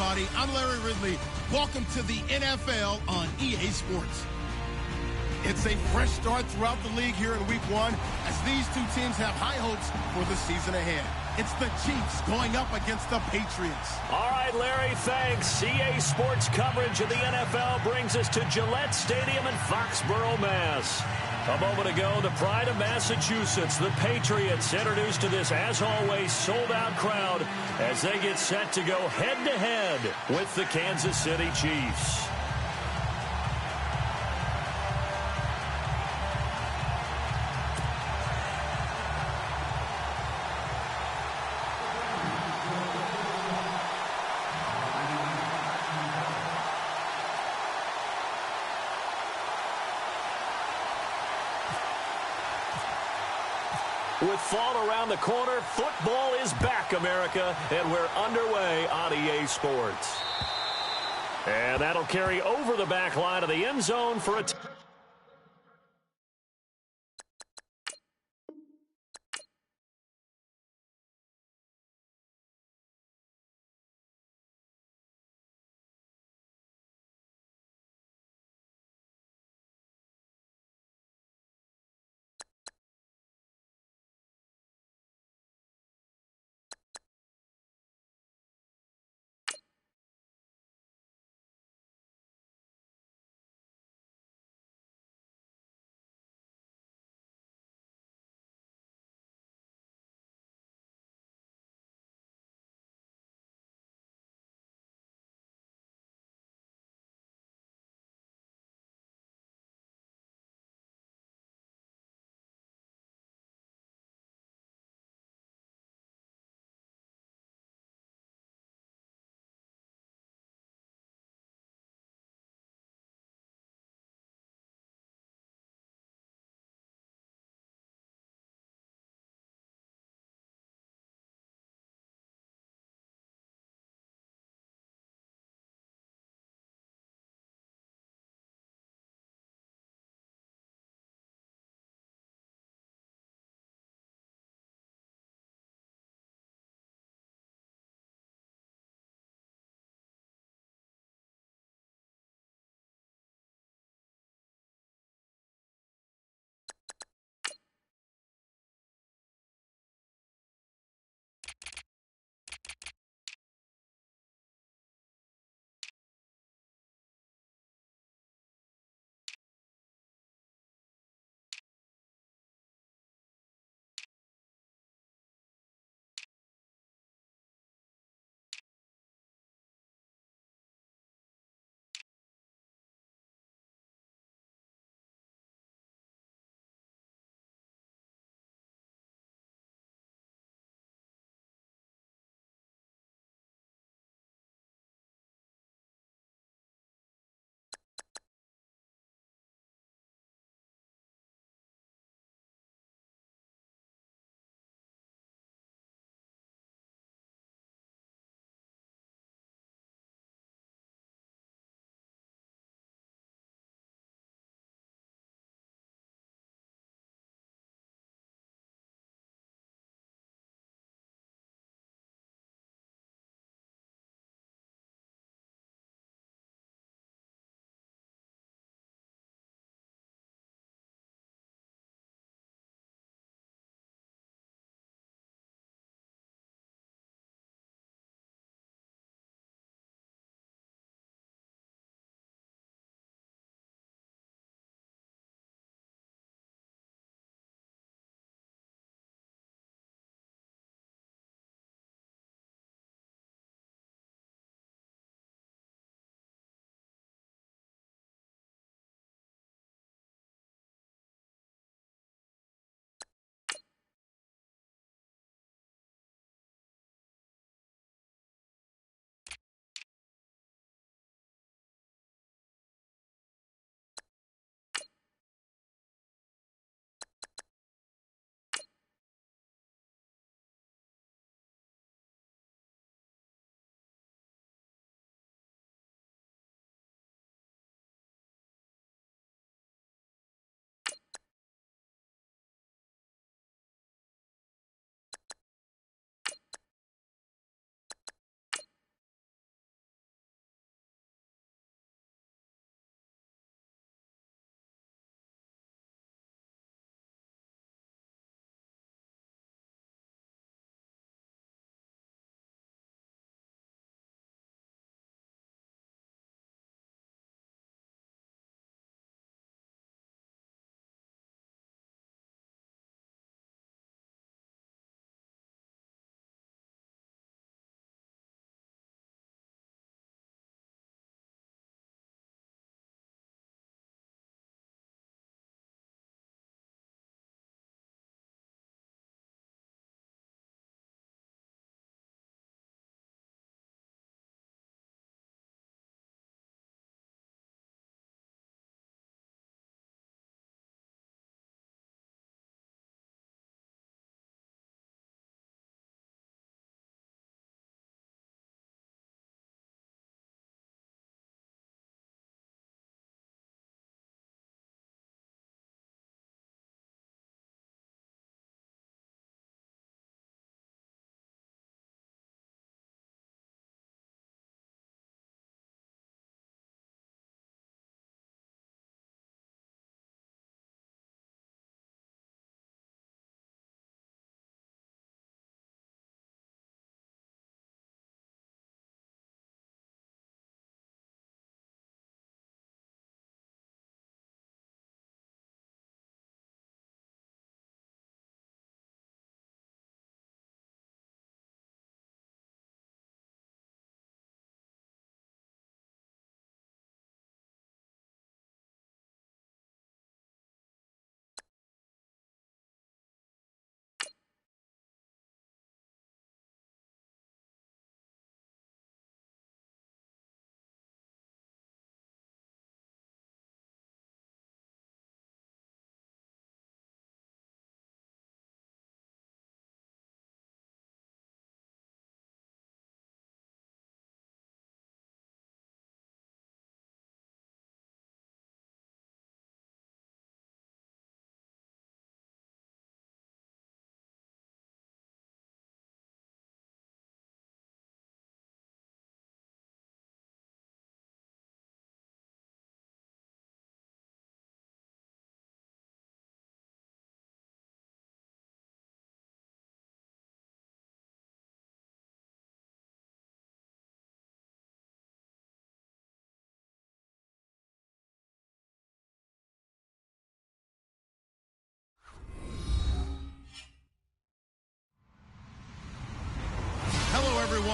everybody. I'm Larry Ridley. Welcome to the NFL on EA Sports. It's a fresh start throughout the league here in Week 1 as these two teams have high hopes for the season ahead. It's the Chiefs going up against the Patriots. All right, Larry, thanks. EA Sports coverage of the NFL brings us to Gillette Stadium in Foxborough, Mass. A moment ago, the pride of Massachusetts, the Patriots, introduced to this, as always, sold-out crowd as they get set to go head-to-head with the Kansas City Chiefs. With fall around the corner, football is back, America, and we're underway on EA Sports. And that'll carry over the back line of the end zone for a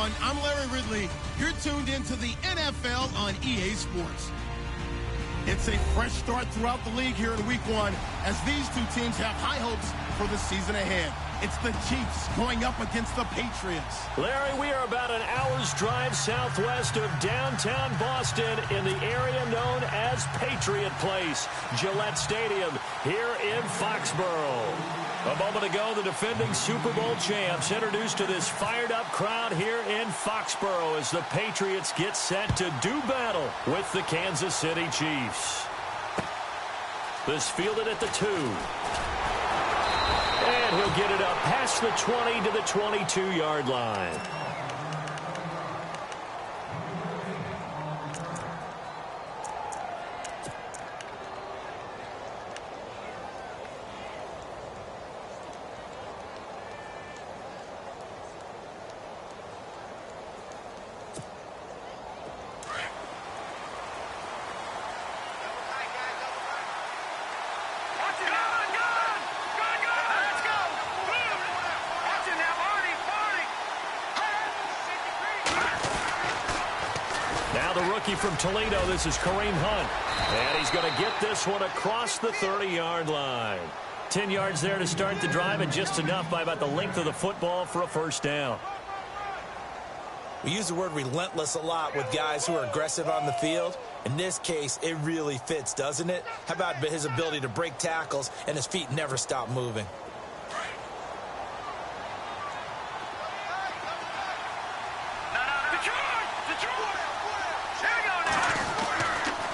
everyone. I'm Larry Ridley. You're tuned into the NFL on EA Sports. It's a fresh start throughout the league here in Week 1 as these two teams have high hopes for the season ahead. It's the Chiefs going up against the Patriots. Larry, we are about an hour's drive southwest of downtown Boston in the area known as Patriot Place, Gillette Stadium here in Foxborough. A moment ago, the defending Super Bowl champs introduced to this fired-up crowd here in Foxborough as the Patriots get set to do battle with the Kansas City Chiefs. This fielded at the 2. And he'll get it up past the 20 to the 22-yard line. Now the rookie from Toledo, this is Kareem Hunt. And he's going to get this one across the 30-yard line. 10 yards there to start the drive, and just enough by about the length of the football for a first down. We use the word relentless a lot with guys who are aggressive on the field. In this case, it really fits, doesn't it? How about his ability to break tackles and his feet never stop moving?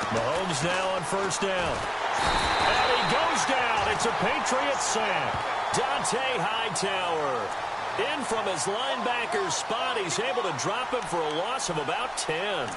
Mahomes now on first down. And he goes down. It's a Patriot sack. Dante Hightower in from his linebacker's spot. He's able to drop him for a loss of about 10.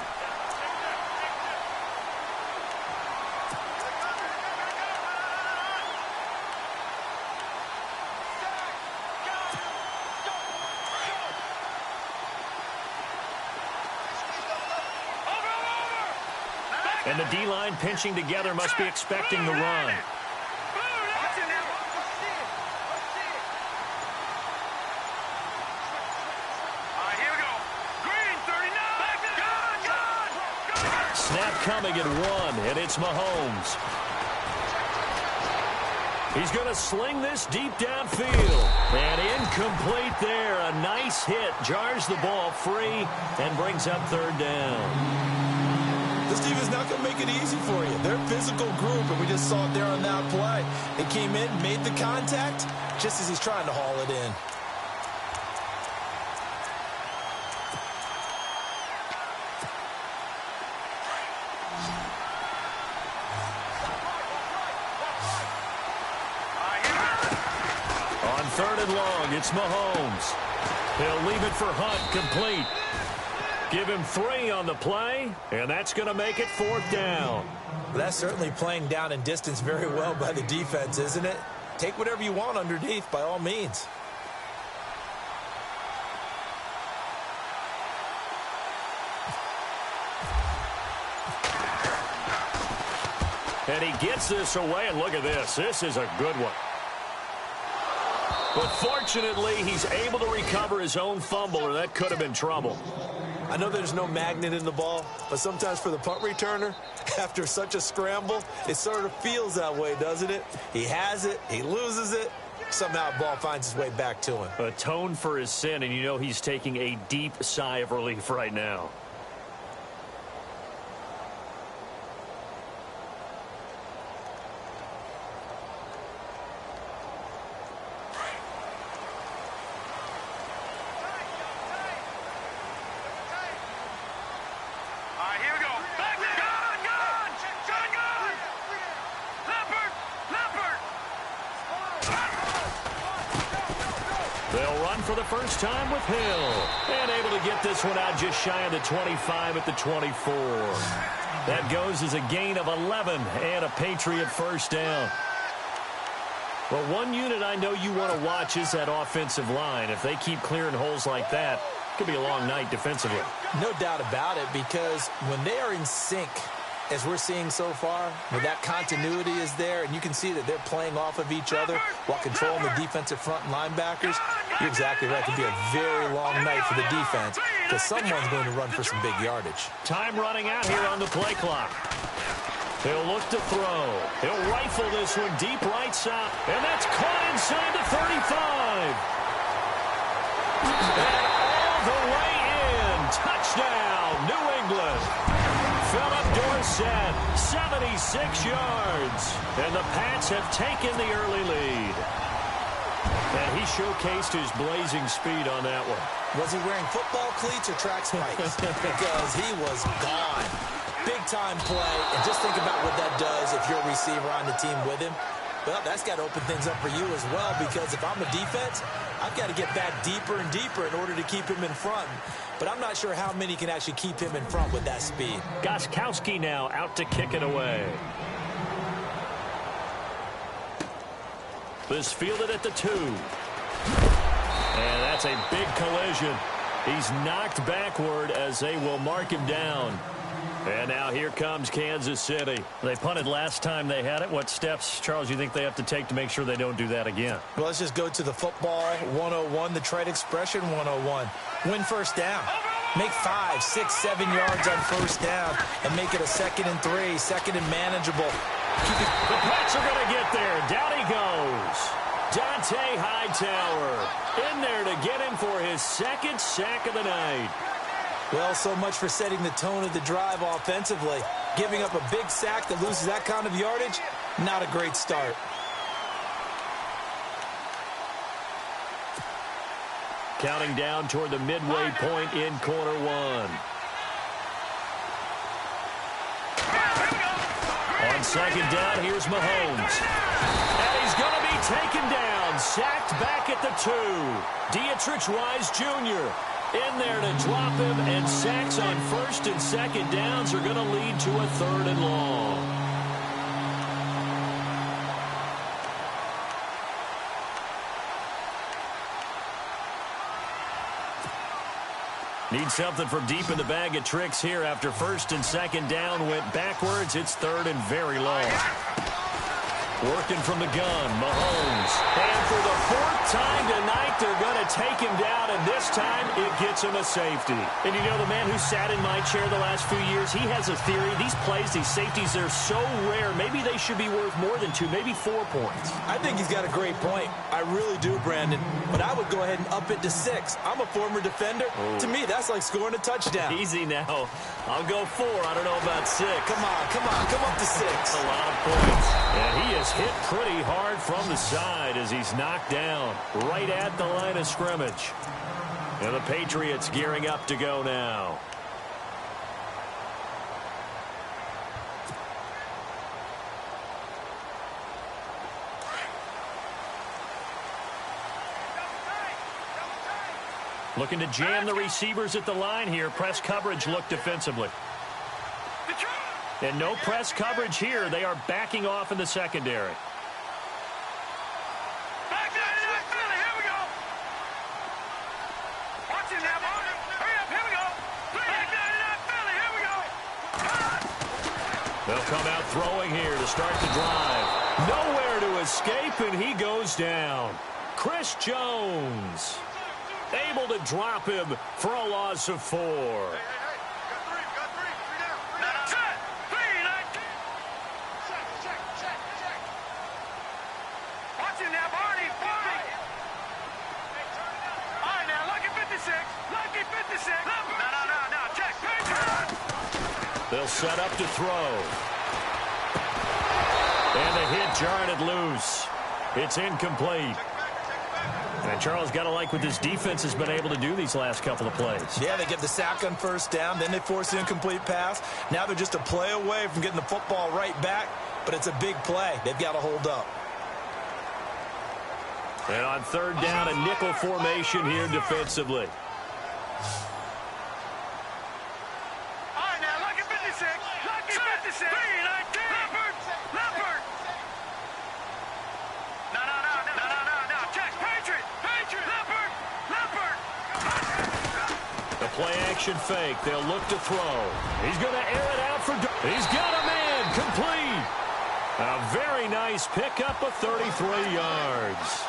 And the D-line pinching together must be expecting the run. Snap coming at 1, and it's Mahomes. He's going to sling this deep downfield. And incomplete there. A nice hit. Jars the ball free and brings up third down. This team is not going to make it easy for you. They're a physical group, and we just saw it there on that play. They came in, made the contact, just as he's trying to haul it in. On 3rd and long, it's Mahomes. He'll leave it for Hunt, complete. Give him 3 on the play, and that's going to make it 4th down. Well, that's certainly playing down in distance very well by the defense, isn't it? Take whatever you want underneath, by all means. And he gets this away, and look at this. This is a good one. But fortunately, he's able to recover his own fumble, or that could have been trouble. I know there's no magnet in the ball, but sometimes for the punt returner, after such a scramble, it sort of feels that way, doesn't it? He has it, he loses it, somehow the ball finds its way back to him. Atone for his sin, and you know he's taking a deep sigh of relief right now. For the first time with Hill. And able to get this one out just shy of the 25 at the 24. That goes as a gain of 11 and a Patriot first down. Well, one unit I know you want to watch is that offensive line. If they keep clearing holes like that, it could be a long night defensively. No doubt about it, because when they are in sync, as we're seeing so far, where that continuity is there, and you can see that they're playing off of each other while controlling the defensive front and linebackers, you're exactly right. It could be a very long night for the defense because someone's going to run for some big yardage. Time running out here on the play clock. He'll look to throw. He'll rifle this one deep right side. And that's caught inside the 35. And all the way in. Touchdown, New England. Philip Dorsett, 76 yards. And the Pats have taken the early lead. And he showcased his blazing speed on that one. Was he wearing football cleats or track spikes? Because he was gone. Big-time play, and just think about what that does if you're a receiver on the team with him. Well, that's got to open things up for you as well, because if I'm a defense, I've got to get back deeper and deeper in order to keep him in front. But I'm not sure how many can actually keep him in front with that speed. Gostkowski now out to kick it away. This fielded at the 2. And that's a big collision. He's knocked backward as they will mark him down. And now here comes Kansas City. They punted last time they had it. What steps, Charles, you think they have to take to make sure they don't do that again? Well, let's just go to the football 101, the trade expression 101. Win first down. Make 5, 6, 7 yards on first down and make it a 2nd and 3, 2nd and manageable. The Pats are going to get there. Down he goes. Dante Hightower in there to get him for his 2nd sack of the night. Well, so much for setting the tone of the drive offensively. Giving up a big sack that loses that kind of yardage, not a great start. Counting down toward the midway point in quarter 1. On 2nd down, here's Mahomes. And he's going to be taken down, sacked back at the 2. Dietrich Wise Jr. in there to drop him, and sacks on 1st and 2nd downs are going to lead to a 3rd and long. Need something from deep in the bag of tricks here after 1st and 2nd down went backwards. It's 3rd and very long. Working from the gun, Mahomes. And for the 4th time tonight, they're going to take him down, and this time it gets him a safety. And you know, the man who sat in my chair the last few years, he has a theory. These plays, these safeties, they're so rare. Maybe they should be worth more than 2, maybe 4 points. I think he's got a great point. I really do, Brandon. But I would go ahead and up it to 6. I'm a former defender. Oh. To me, that's like scoring a touchdown. Easy now. I'll go 4. I don't know about 6. Come on. Come up to 6. That's a lot of points. And he is hit pretty hard from the side as he's knocked down right at the line of scrimmage. And the Patriots gearing up to go now. Looking to jam the receivers at the line here. Press coverage look defensively. And no press coverage here. They are backing off in the secondary. They'll come out throwing here to start the drive. Nowhere to escape, and he goes down. Chris Jones able to drop him for a loss of 4. They'll set up to throw. And the hit jarred it loose. It's incomplete. And Charles, got to like what this defense has been able to do these last couple of plays. Yeah, they get the sack on 1st down, then they force the incomplete pass. Now they're just a play away from getting the football right back, but it's a big play. They've got to hold up. And on 3rd down, a nickel formation here defensively. Play action fake. They'll look to throw. He's going to air it out for... He's got him complete. A very nice pickup of 33 yards.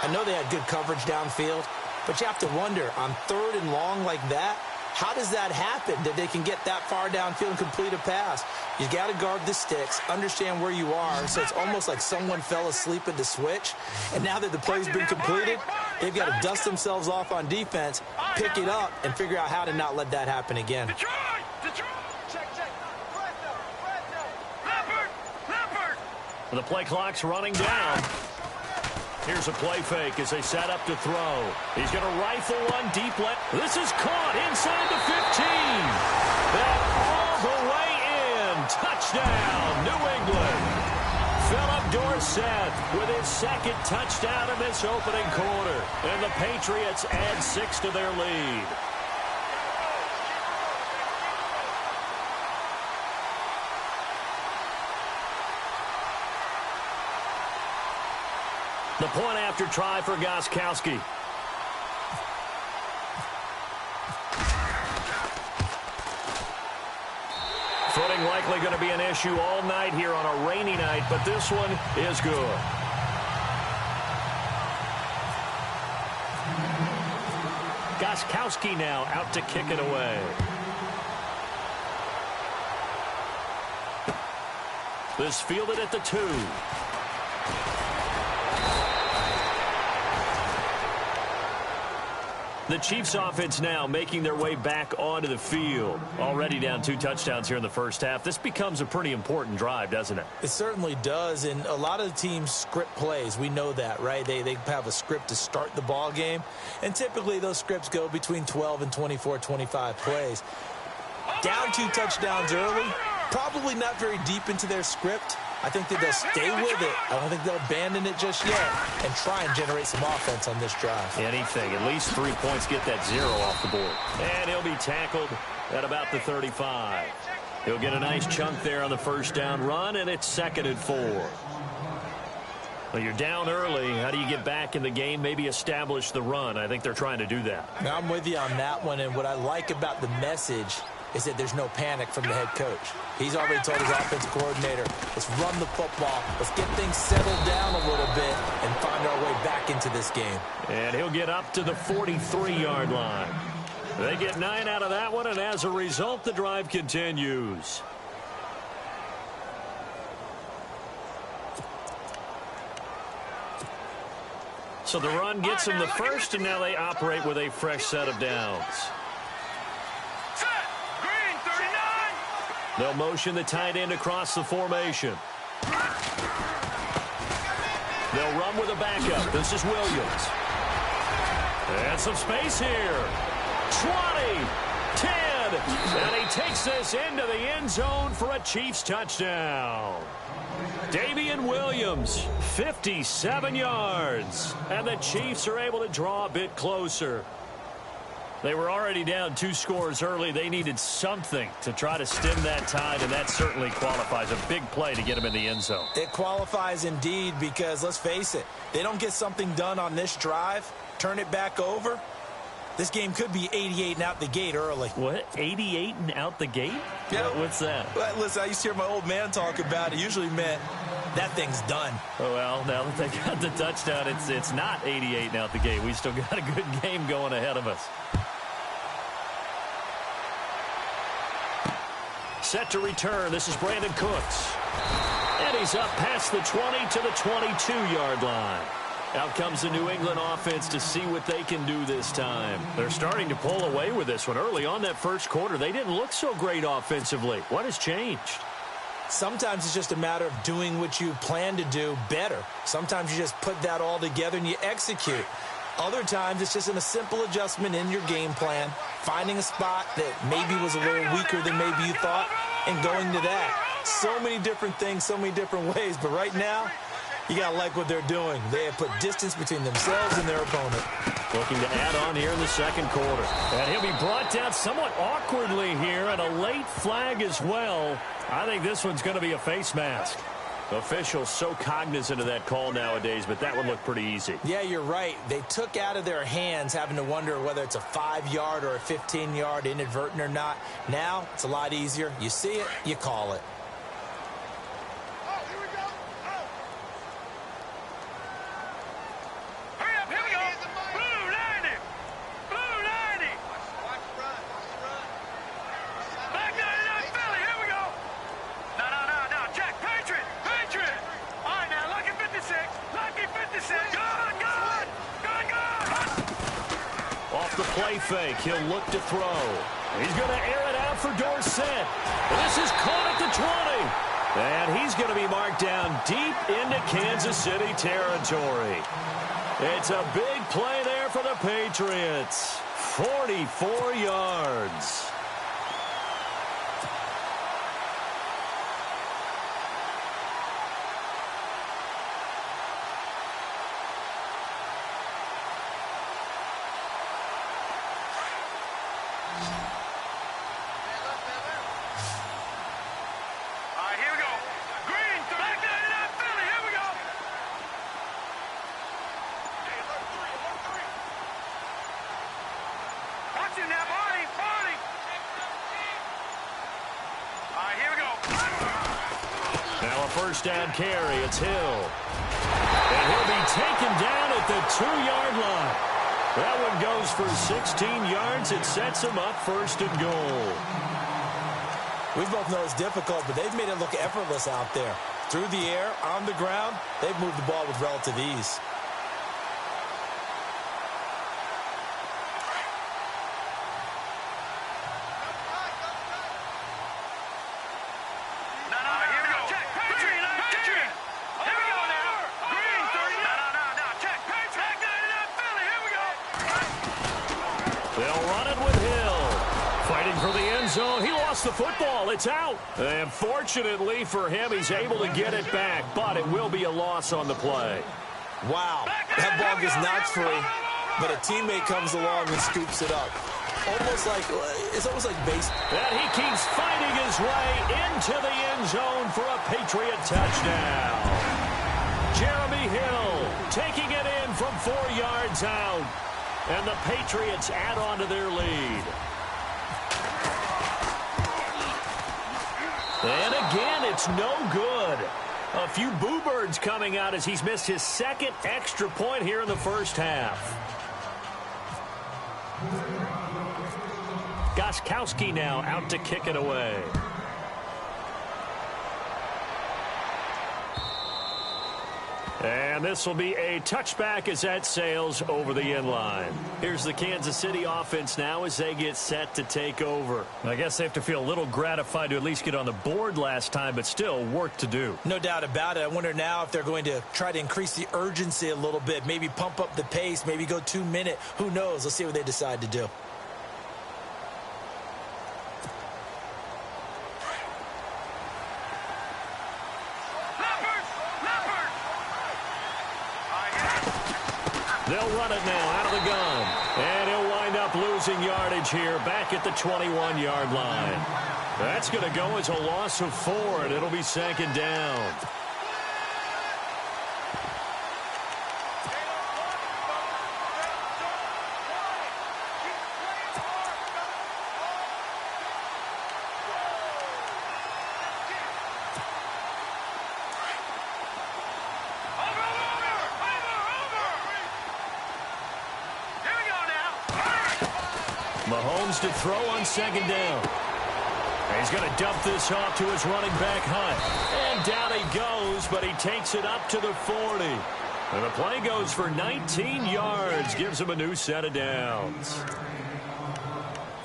I know they had good coverage downfield, but you have to wonder, on 3rd and long like that, how does that happen that they can get that far downfield and complete a pass? You got to guard the sticks, understand where you are, so it's almost like someone fell asleep at the switch, and now that the play's been completed, they've got to dust themselves off on defense, pick it up, and figure out how to not let that happen again. The play clock's running down. Here's a play fake as they set up to throw. He's going to rifle one deep left. This is caught inside the 15. That all the way in. Touchdown, New England. Philip Dorsett with his 2nd touchdown in this opening quarter. And the Patriots add 6 to their lead. The point after try for Gostkowski. Footing likely going to be an issue all night here on a rainy night, but this one is good. Gostkowski now out to kick it away. This fielded at the 2. The Chiefs offense now making their way back onto the field. Already down 2 touchdowns here in the first half. This becomes a pretty important drive, doesn't it? It certainly does, and a lot of the teams script plays. We know that, right? They have a script to start the ball game, and typically those scripts go between 12 and 24, 25 plays. Down 2 touchdowns early, probably not very deep into their script. I think that they'll stay with it. I don't think they'll abandon it just yet and try and generate some offense on this drive. Anything. At least 3 points, get that 0 off the board. And he'll be tackled at about the 35. He'll get a nice chunk there on the first down run, and it's 2nd and 4. Well, you're down early. How do you get back in the game? Maybe establish the run. I think they're trying to do that. Now, I'm with you on that one, and what I like about the message is that there's no panic from the head coach. He's already told his offensive coordinator, let's run the football, let's get things settled down a little bit and find our way back into this game. And he'll get up to the 43-yard line. They get 9 out of that one, and as a result, the drive continues. So the run gets them the first, and now they operate with a fresh set of downs. They'll motion the tight end across the formation. They'll run with a backup. This is Williams. And some space here. 20, 10, and he takes this into the end zone for a Chiefs touchdown. Damian Williams, 57 yards. And the Chiefs are able to draw a bit closer. They were already down 2 scores early. They needed something to try to stem that tide, and that certainly qualifies. A big play to get them in the end zone. It qualifies indeed because, let's face it, they don't get something done on this drive, turn it back over, this game could be 88 and out the gate early. What? 88 and out the gate? Yeah. What's that? Well, listen, I used to hear my old man talk about it. Usually meant that thing's done. Oh, well, now that they got the touchdown, it's not 88 and out the gate. We still got a good game going ahead of us. Set to return. This is Brandon Cooks. And he's up past the 20 to the 22-yard line. Out comes the New England offense to see what they can do this time. They're starting to pull away with this one. Early on that first quarter, they didn't look so great offensively. What has changed? Sometimes it's just a matter of doing what you plan to do better. Sometimes you just put that all together and you execute. Other times, it's just a simple adjustment in your game plan, finding a spot that maybe was a little weaker than maybe you thought, and going to that. So many different things, so many different ways, but right now, you got to like what they're doing. They have put distance between themselves and their opponent. Looking to add on here in the second quarter. And he'll be brought down somewhat awkwardly here, and a late flag as well. I think this one's going to be a face mask. Officials so cognizant of that call nowadays, but that would look pretty easy. Yeah, you're right. They took out of their hands having to wonder whether it's a 5-yard or a 15-yard inadvertent or not. Now, it's a lot easier. You see it, you call it. play fake. He'll look to throw. He's going to air it out for Dorsett. This is caught at the 20. And he's going to be marked down deep into Kansas City territory. It's a big play there for the Patriots. 44 yards. First down carry, it's Hill. And he'll be taken down at the 2-yard line. That one goes for 16 yards. It sets him up first and goal. We both know it's difficult, but they've made it look effortless out there. Through the air, on the ground, they've moved the ball with relative ease. The football, it's out. And fortunately for him, he's able to get it back, but it will be a loss on the play. Wow, that ball gets knocked free, but a teammate comes along and scoops it up. It's almost like baseball. And he keeps fighting his way into the end zone for a Patriot touchdown. Jeremy Hill taking it in from 4 yards out. And the Patriots add on to their lead. And again, it's no good. A few boo birds coming out as he's missed his second extra point here in the first half. Gostkowski now out to kick it away. And this will be a touchback as that sails over the end line. Here's the Kansas City offense now as they get set to take over. I guess they have to feel a little gratified to at least get on the board last time, but still work to do. No doubt about it. I wonder now if they're going to try to increase the urgency a little bit, maybe pump up the pace, maybe go 2-minute. Who knows? Let's see what they decide to do. They'll run it now out of the gun. And he'll wind up losing yardage here back at the 21-yard line. That's going to go as a loss of 4, and it'll be second down. Mahomes to throw on second down. And he's going to dump this off to his running back, Hunt. And down he goes, but he takes it up to the 40. And the play goes for 19 yards, gives him a new set of downs.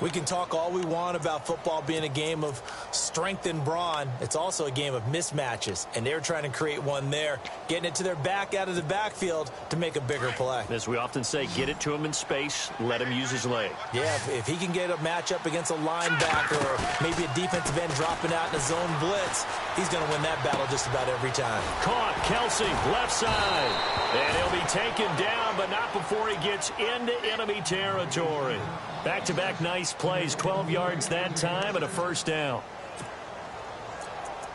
We can talk all we want about football being a game of strength and brawn. It's also a game of mismatches, and they're trying to create one there, getting it to their back out of the backfield to make a bigger play. As we often say, get it to him in space, let him use his leg. Yeah, if he can get a matchup against a linebacker or maybe a defensive end dropping out in a zone blitz, he's going to win that battle just about every time. Caught, Kelsey, left side. And he'll be taken down, but not before he gets into enemy territory. Back-to-back nice plays, 12 yards that time and a first down.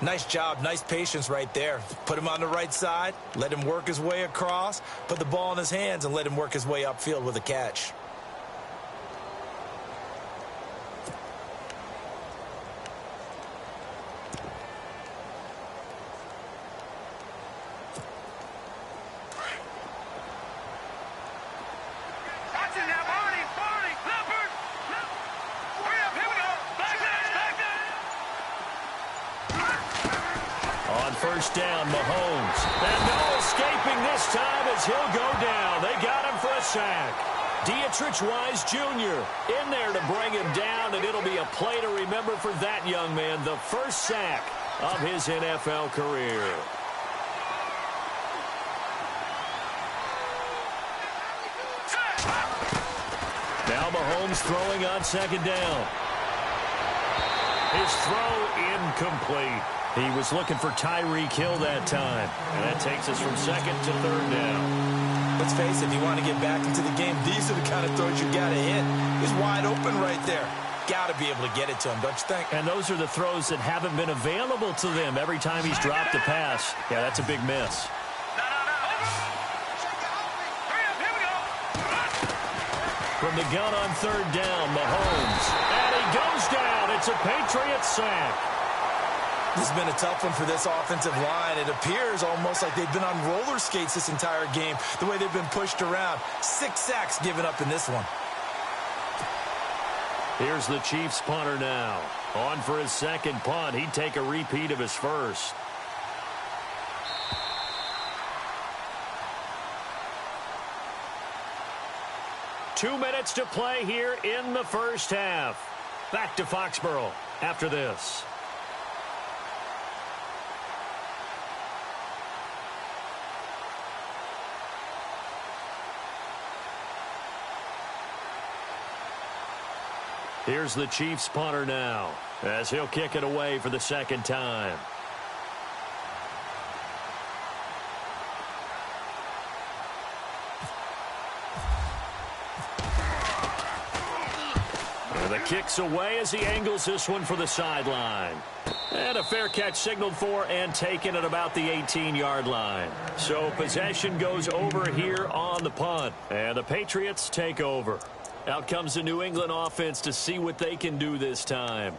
Nice job, nice patience right there. Put him on the right side, let him work his way across, put the ball in his hands, and let him work his way upfield with a catch. First down, Mahomes. And no escaping this time as he'll go down. They got him for a sack. Dietrich Wise Jr. in there to bring him down, and it'll be a play to remember for that young man. The first sack of his NFL career. Now Mahomes throwing on second down. His throw incomplete. He was looking for Tyreek Hill that time. And that takes us from second to third down. Let's face it, if you want to get back into the game, these are the kind of throws you got to hit. He's wide open right there. Got to be able to get it to him, don't you think? And those are the throws that haven't been available to them every time he's dropped a pass. Yeah, that's a big miss. From the gun on third down, Mahomes. And he goes down. It's a Patriots sack. This has been a tough one for this offensive line. It appears almost like they've been on roller skates this entire game, the way they've been pushed around. 6 sacks given up in this one. Here's the Chiefs punter now. On for his second punt. He'd take a repeat of his first. Two minutes to play here in the first half. Back to Foxborough after this. Here's the Chiefs punter now as he'll kick it away for the second time. And the kick's away as he angles this one for the sideline. And a fair catch signaled for and taken at about the 18-yard line. So possession goes over here on the punt. And the Patriots take over. Out comes the New England offense to see what they can do this time.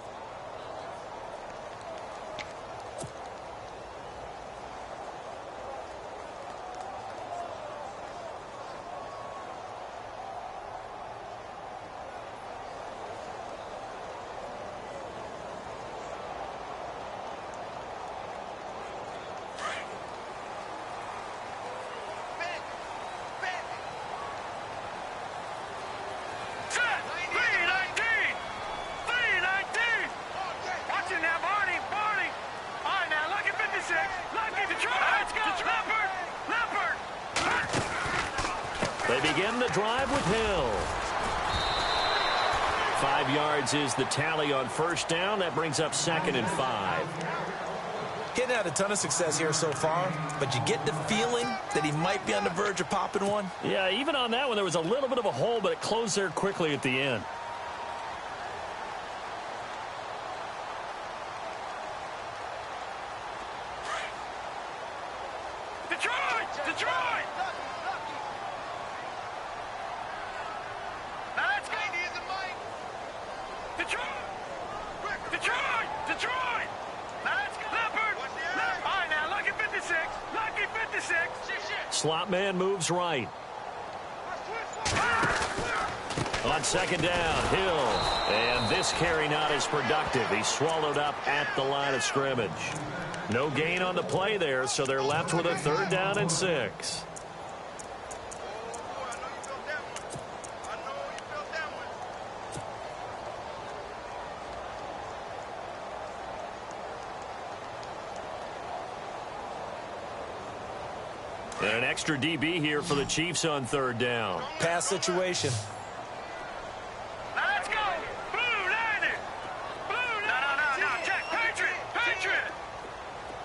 They begin the drive with Hill. 5 yards is the tally on first down. That brings up 2nd and 5. Hitting had a ton of success here so far, but you get the feeling that he might be on the verge of popping one. Yeah, even on that one, there was a little bit of a hole, but it closed there quickly at the end. Slot man moves right. On second down, Hill. And this carry not as productive. He's swallowed up at the line of scrimmage. No gain on the play there, so they're left with a 3rd down and 6. And an extra DB here for the Chiefs on 3rd down. Pass situation. Let's go. Blue landed. Blue landed. No. Check. Patriot.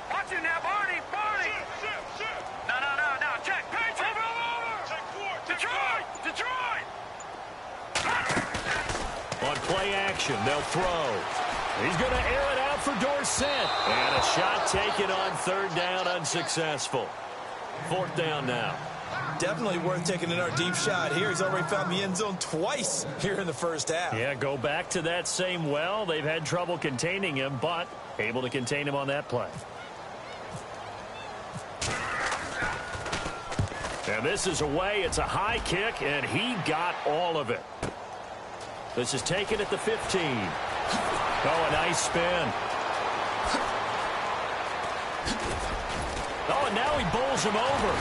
Watch it now, Barney. No. Check. Patriot. Over. Detroit. On play action, they'll throw. He's going to air it out for Dorsett. And a shot taken on 3rd down, unsuccessful. 4th down now. Definitely worth taking another deep shot here. He's already found the end zone twice here in the first half. Yeah, go back to that same well. They've had trouble containing him, but able to contain him on that play. And this is away. It's a high kick, and he got all of it. This is taken at the 15. Oh, a nice spin. Oh, and now he bowls him over.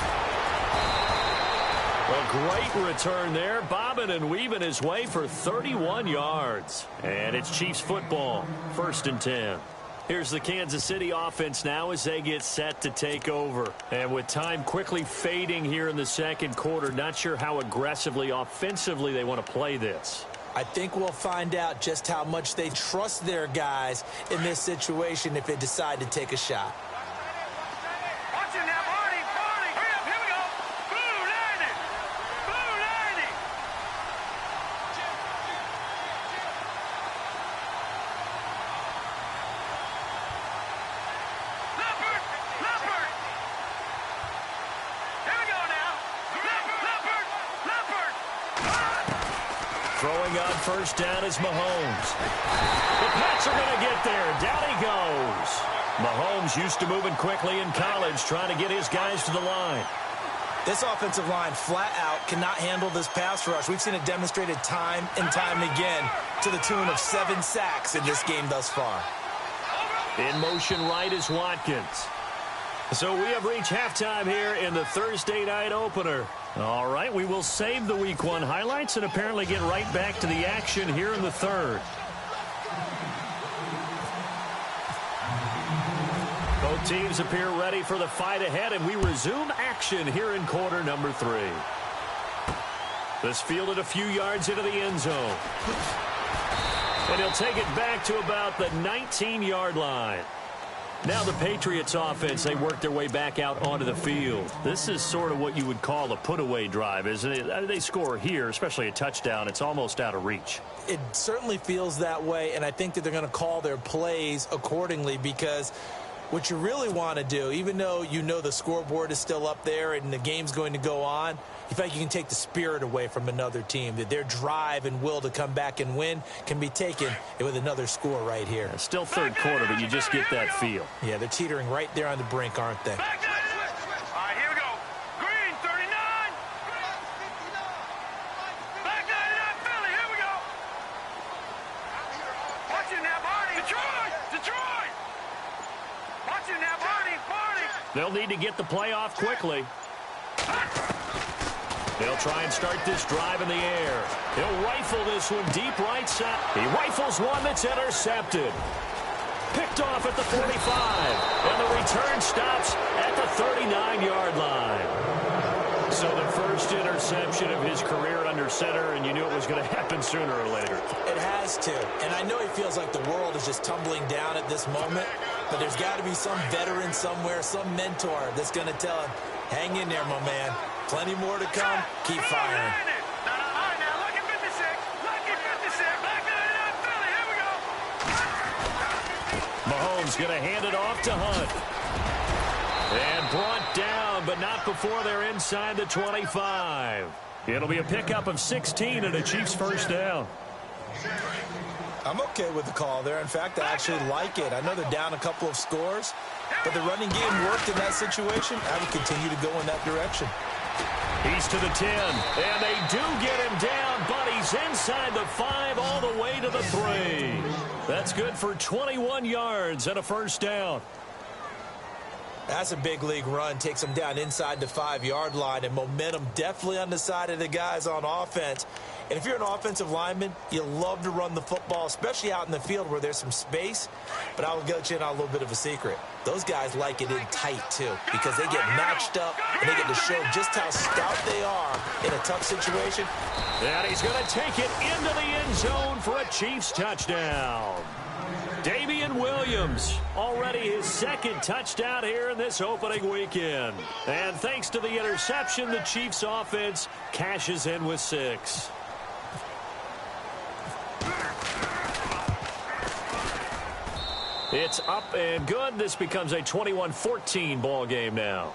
A great return there, bobbing and weaving his way for 31 yards. And it's Chiefs football, 1st and 10. Here's the Kansas City offense now as they get set to take over. And with time quickly fading here in the second quarter, not sure how aggressively, offensively they want to play this. I think we'll find out just how much they trust their guys in this situation if they decide to take a shot. Watch it now, Barney. Hurry up, here we go. Blue 90. Blue 90. Leopard. Here we go now. Leopard. Throwing on 1st down is Mahomes. The Pats are going to get there. Down he goes. Mahomes used to moving quickly in college, trying to get his guys to the line. This offensive line flat out cannot handle this pass rush. We've seen it demonstrated time and time again to the tune of 7 sacks in this game thus far. In motion right is Watkins. So we have reached halftime here in the Thursday night opener. All right, we will save the Week 1 highlights and apparently get right back to the action here in the third. Both teams appear ready for the fight ahead, and we resume action here in quarter number 3. This fielded a few yards into the end zone. And he'll take it back to about the 19-yard line. Now the Patriots offense, they work their way back out onto the field. This is sort of what you would call a put-away drive, isn't it? They score here, especially a touchdown. It's almost out of reach. It certainly feels that way, and I think that they're going to call their plays accordingly because what you really want to do, even though you know the scoreboard is still up there and the game's going to go on, you feel like you can take the spirit away from another team, that their drive and will to come back and win can be taken with another score right here. It's still third quarter, but you just get that feel. Yeah, they're teetering right there on the brink, aren't they? All right, here we go. Green 39. Back 99 Philly. Here we go. Watch it now, Barney. Detroit. Watch it now, Barney. They'll need to get the play off quickly. They'll try and start this drive in the air. He'll rifle this one deep right side. He rifles one that's intercepted. Picked off at the 45. And the return stops at the 39-yard line. So the first interception of his career under center, and you knew it was going to happen sooner or later. It has to. And I know he feels like the world is just tumbling down at this moment, but there's got to be some veteran somewhere, some mentor that's going to tell him, hang in there, my man. Plenty more to come. Keep firing. Now, lucky 56. Back 99 Philly. Here we go. Mahomes going to hand it off to Hunt. And brought down, but not before they're inside the 25. It'll be a pickup of 16 and a Chiefs first down. I'm okay with the call there. In fact, I actually like it. I know they're down a couple of scores, but the running game worked in that situation. I would continue to go in that direction. He's to the 10, and they do get him down, but he's inside the 5 all the way to the 3. That's good for 21 yards and a first down. That's a big league run. Takes them down inside the 5-yard line, and momentum definitely on the side of the guys on offense. And if you're an offensive lineman, you love to run the football, especially out in the field where there's some space. But I will let you in on a little bit of a secret. Those guys like it in tight, too, because they get matched up and they get to show just how stout they are in a tough situation. And he's going to take it into the end zone for a Chiefs touchdown. Damian Williams, already his second touchdown here in this opening weekend. And thanks to the interception, the Chiefs offense cashes in with 6. It's up and good. This becomes a 21-14 ball game now.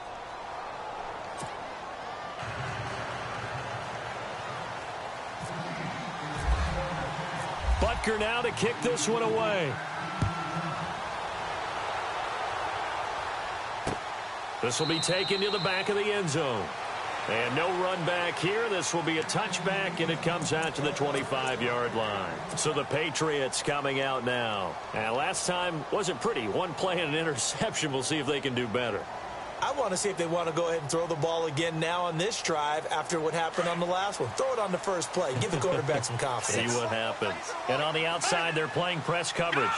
Butker now to kick this one away. This will be taken to the back of the end zone. And no run back here. This will be a touchback, and it comes out to the 25-yard line. So the Patriots coming out now. And last time wasn't pretty. One play and an interception. We'll see if they can do better. I want to see if they want to go ahead and throw the ball again now on this drive after what happened on the last one. Throw it on the first play. Give the quarterback some confidence. See what happens. And on the outside, they're playing press coverage.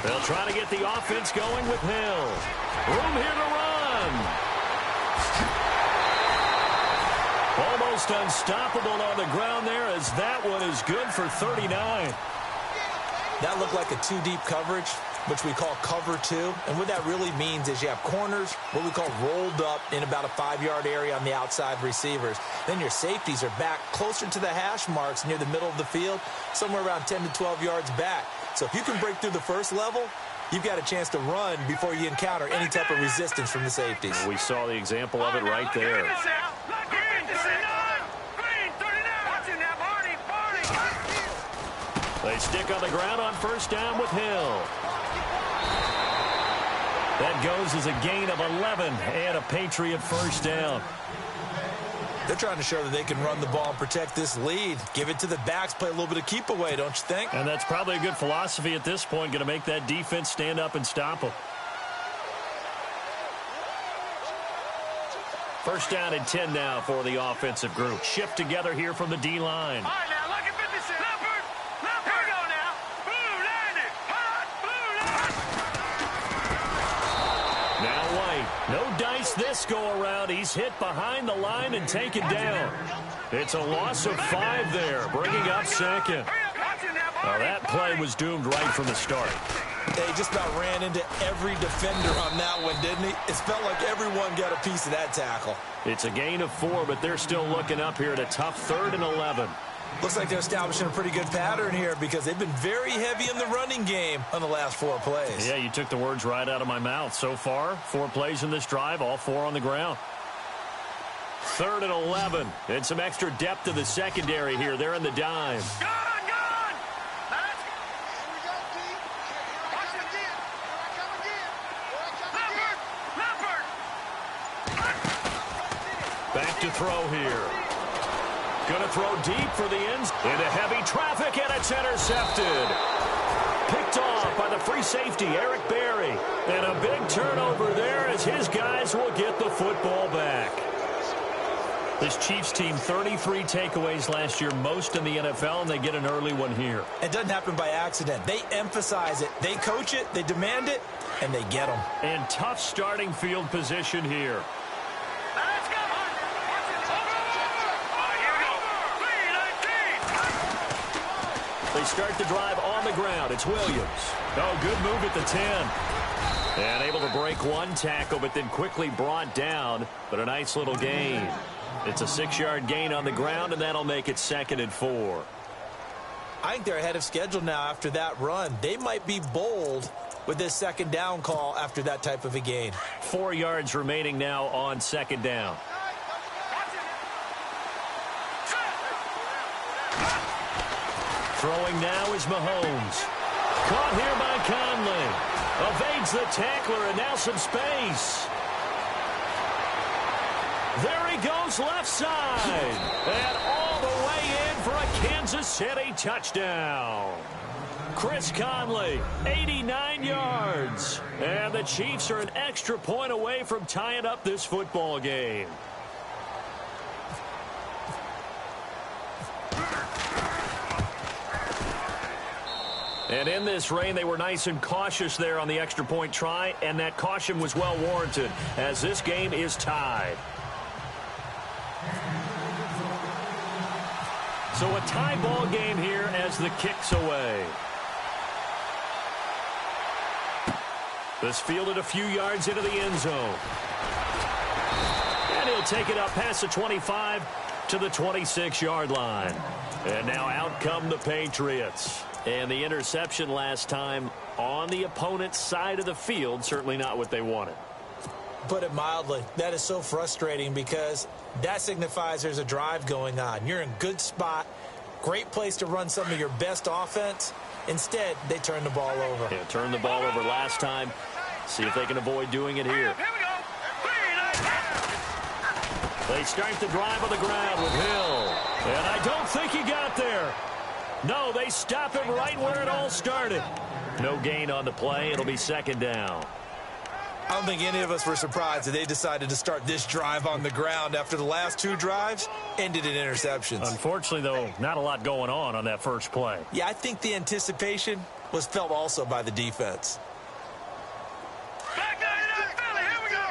They'll try to get the offense going with Hill. Room here to run. Almost unstoppable on the ground there, as that one is good for 39. That looked like a two-deep coverage, which we call cover two. And what that really means is you have corners, what we call rolled up in about a 5-yard area on the outside receivers. Then your safeties are back closer to the hash marks near the middle of the field, somewhere around 10 to 12 yards back. So if you can break through the first level, you've got a chance to run before you encounter any type of resistance from the safeties. We saw the example of it right there. They stick on the ground on first down with Hill. That goes as a gain of 11 and a Patriot first down. They're trying to show that they can run the ball and protect this lead. Give it to the backs, play a little bit of keep away, don't you think? And that's probably a good philosophy at this point, going to make that defense stand up and stop them. First down and 10 now for the offensive group. Shift together here from the D-line. All right, now, look at 56. Leopard. Here we go now. Blue landed. Hot. Blue landed. Now White. No dice this go around. He's hit behind the line and taken down. It's a loss of 5 there, bringing up second. Now that play was doomed right from the start. They just about ran into every defender on that one, didn't he? It felt like everyone got a piece of that tackle. It's a gain of 4, but they're still looking up here at a tough 3rd and 11. Looks like they're establishing a pretty good pattern here because they've been very heavy in the running game on the last 4 plays. Yeah, you took the words right out of my mouth. So far, 4 plays in this drive, all 4 on the ground. 3rd and 11. And some extra depth to the secondary here. They're in the dime. Back to throw here. Going to throw deep for the ends. Into heavy traffic, and it's intercepted. Picked off by the free safety, Eric Berry. And a big turnover there as his guys will get the football back. This Chiefs team, 33 takeaways last year, most in the NFL, and they get an early one here. It doesn't happen by accident. They emphasize it. They coach it. They demand it, and they get them. And tough starting field position here. Let's go. They start the drive on the ground. It's Williams. Oh, good move at the 10. And able to break one tackle, but then quickly brought down. But a nice little gain. It's a 6-yard gain on the ground, and that'll make it 2nd and 4. I think they're ahead of schedule now after that run. They might be bold with this 2nd down call after that type of a gain. 4 yards remaining now on 2nd down. Throwing now is Mahomes. Caught here by Conley. Evades the tackler, and now some space. There he goes left side. And all the way in for a Kansas City touchdown. Chris Conley, 89 yards. And the Chiefs are an extra point away from tying up this football game. And in this rain, they were nice and cautious there on the extra point try, and that caution was well warranted as this game is tied. So a tie ball game here as the kick's away. This fielded a few yards into the end zone. And he'll take it up past the 25 to the 26-yard line. And now out come the Patriots. And the interception last time on the opponent's side of the field, certainly not what they wanted. Put it mildly, that is so frustrating because that signifies there's a drive going on. You're in a good spot, great place to run some of your best offense. Instead, they turn the ball over. Yeah, turned the ball over last time. See if they can avoid doing it here. They start the drive on the ground with Hill. And I don't think he got there. No, they stop him right where it all started. No gain on the play. It'll be 2nd down. I don't think any of us were surprised that they decided to start this drive on the ground after the last 2 drives ended in interceptions. Unfortunately, though, not a lot going on that first play. Yeah, I think the anticipation was felt also by the defense. Back down in Philly. Here we go.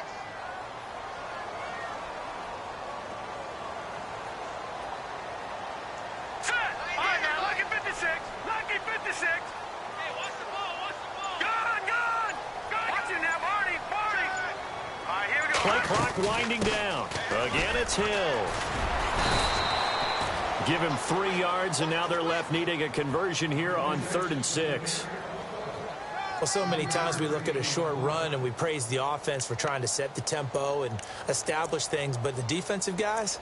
Set. All right, now, lucky 56. Lucky 56. Hey, watch the ball. Watch the ball. Gone. Watch it now, Marty. All right, here we go. Play clock winding down. Again, it's Hill. Give him 3 yards, and now they're left needing a conversion here on 3rd and 6. Well, so many times we look at a short run and we praise the offense for trying to set the tempo and establish things, but the defensive guys,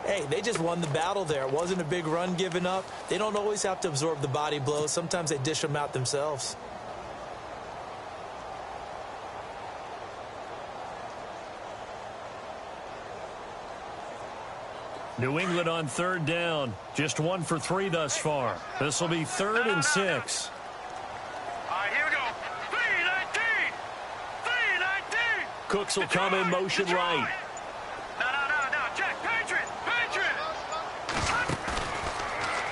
hey, they just won the battle there. It wasn't a big run given up. They don't always have to absorb the body blows. Sometimes they dish them out themselves. New England on 3rd down. Just 1 for 3 thus far. This will be 3rd and 6. All right, here we go. 3-19. Cooks will come in motion right. No. Check. Patriot.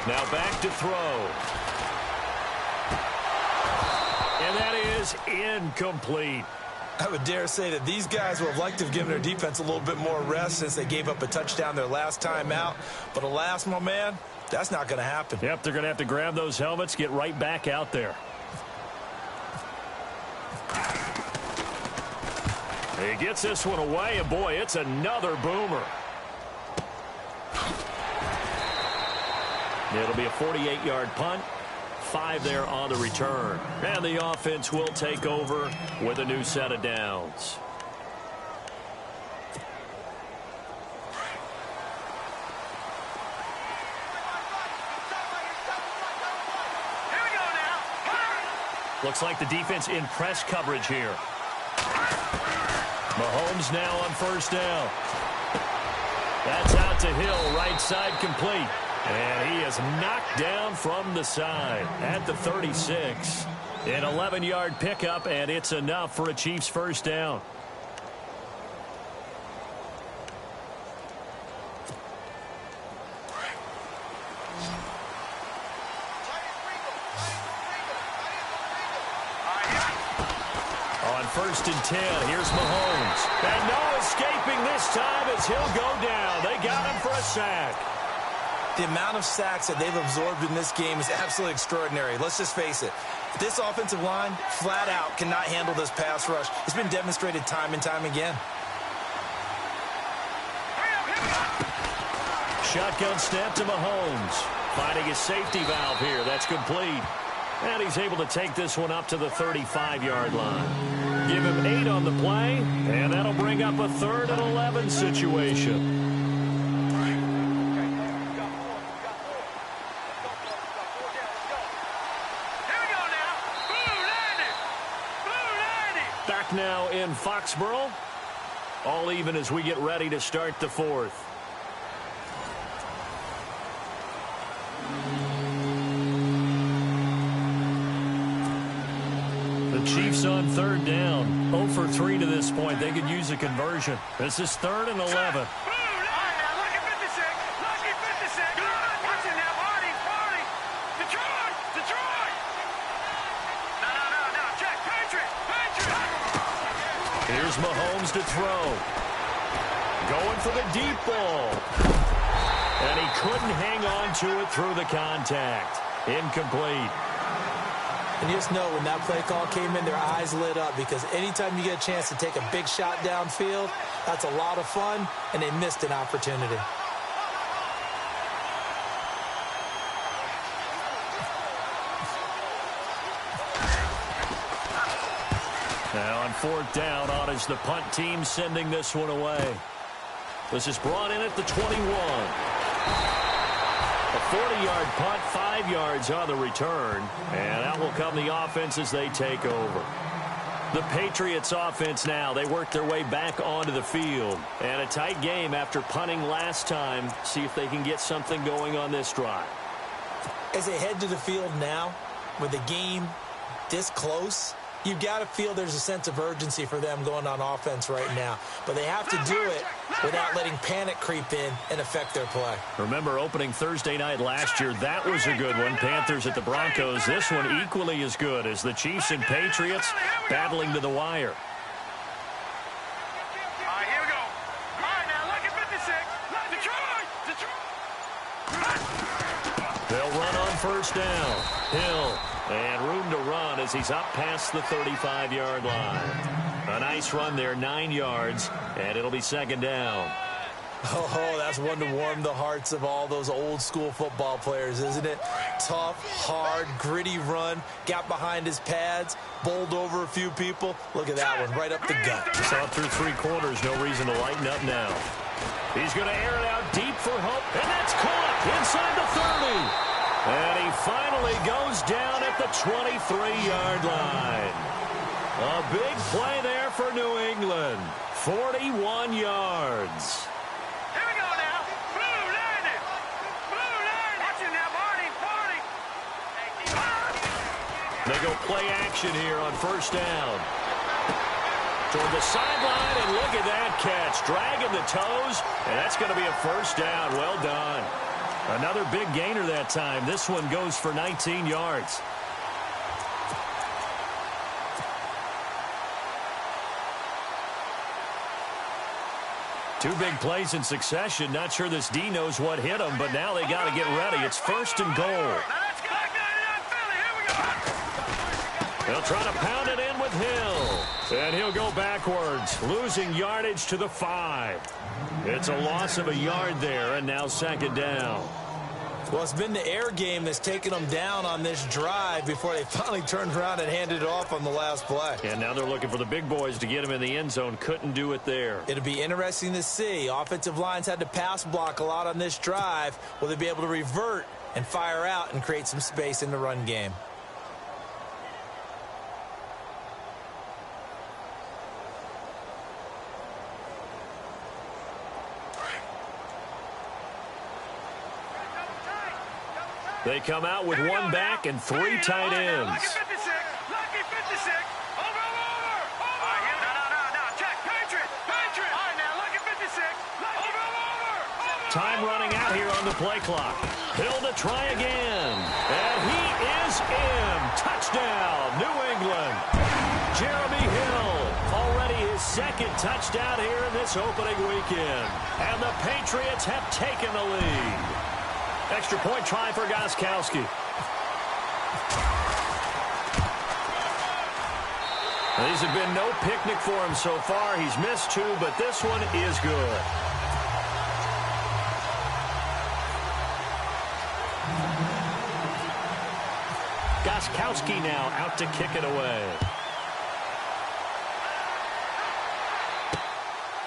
Now back to throw. And that is incomplete. I would dare say that these guys would have liked to have given their defense a little bit more rest since they gave up a touchdown their last time out. But alas, my man, that's not going to happen. Yep, they're going to have to grab those helmets, get right back out there. He gets this one away, and boy, it's another boomer. It'll be a 48-yard punt. 5 there on the return. And the offense will take over with a new set of downs. Here we go now. Looks like the defense in press coverage here. Mahomes now on 1st down. That's out to Hill, right side complete. And he is knocked down from the side at the 36. An 11-yard pickup, and it's enough for a Chiefs 1st down. On 1st and 10, here's Mahomes. And no escaping this time as he'll go down. They got him for a sack. The amount of sacks that they've absorbed in this game is absolutely extraordinary. Let's just face it. This offensive line, flat out, cannot handle this pass rush. It's been demonstrated time and time again. Shotgun snap to Mahomes. Finding his safety valve here. That's complete. And he's able to take this one up to the 35-yard line. Give him 8 on the play, and that'll bring up a 3rd and 11 situation. Back now in Foxborough. All even as we get ready to start the 4th. The Chiefs on 3rd down. 0 for 3 to this point. They could use a conversion. This is 3rd and 11. Here's Mahomes to throw. Going for the deep ball. And he couldn't hang on to it through the contact. Incomplete. And you just know when that play call came in, their eyes lit up because anytime you get a chance to take a big shot downfield, that's a lot of fun, and they missed an opportunity. Now on 4th down, on is the punt team sending this one away. This is brought in at the 21. A 40-yard punt, 5 yards on the return. And out will come the offense as they take over. The Patriots offense now, they work their way back onto the field. And a tight game after punting last time. See if they can get something going on this drive. As they head to the field now, with the game this close, You've got to feel there's a sense of urgency for them going on offense right now. But they have to do it without letting panic creep in and affect their play. Remember opening Thursday night last year, that was a good one. Panthers at the Broncos. This one equally as good as the Chiefs and Patriots battling to the wire. They'll run on first down. Hill, and room to run as he's up past the 35-yard line. A nice run there, 9 yards, and it'll be second down. Oh, that's one to warm the hearts of all those old-school football players, isn't it? Tough, hard, gritty run, got behind his pads, bowled over a few people. Look at that one, right up the gut. Saw it through 3 quarters, no reason to lighten up now. He's going to air it out deep for Hope, and that's caught inside the 30. And he finally goes down at the 23-yard line. A big play there for New England. 41 yards. Here we go now. Blue landing. Blue landing. Watch it now, Barney. Barney. They go play action here on first down. Toward the sideline, and look at that catch. Dragging the toes, and that's going to be a first down. Well done. Another big gainer that time. This one goes for 19 yards. Two big plays in succession. Not sure this D knows what hit him, but now they got to get ready. It's first and goal. They'll try to pound it in with Hill. And he'll go backwards, losing yardage to the 5. It's a loss of a yard there, and now second down. Well, it's been the air game that's taken them down on this drive before they finally turned around and handed it off on the last play. And now they're looking for the big boys to get him in the end zone. Couldn't do it there. It'll be interesting to see. Offensive lines had to pass block a lot on this drive. Will they be able to revert and fire out and create some space in the run game? They come out with one back and 3 tight ends. Lucky 56. Lucky 56. Over. No. Check. Patriot. All right, now, lucky 56. Over. Time running out here on the play clock. Hill to try again. And he is in. Touchdown, New England. Jeremy Hill, already his second touchdown here in this opening weekend. And the Patriots have taken the lead. Extra point try for Gostkowski. These have been no picnic for him so far. He's missed 2, but this one is good. Gostkowski now out to kick it away.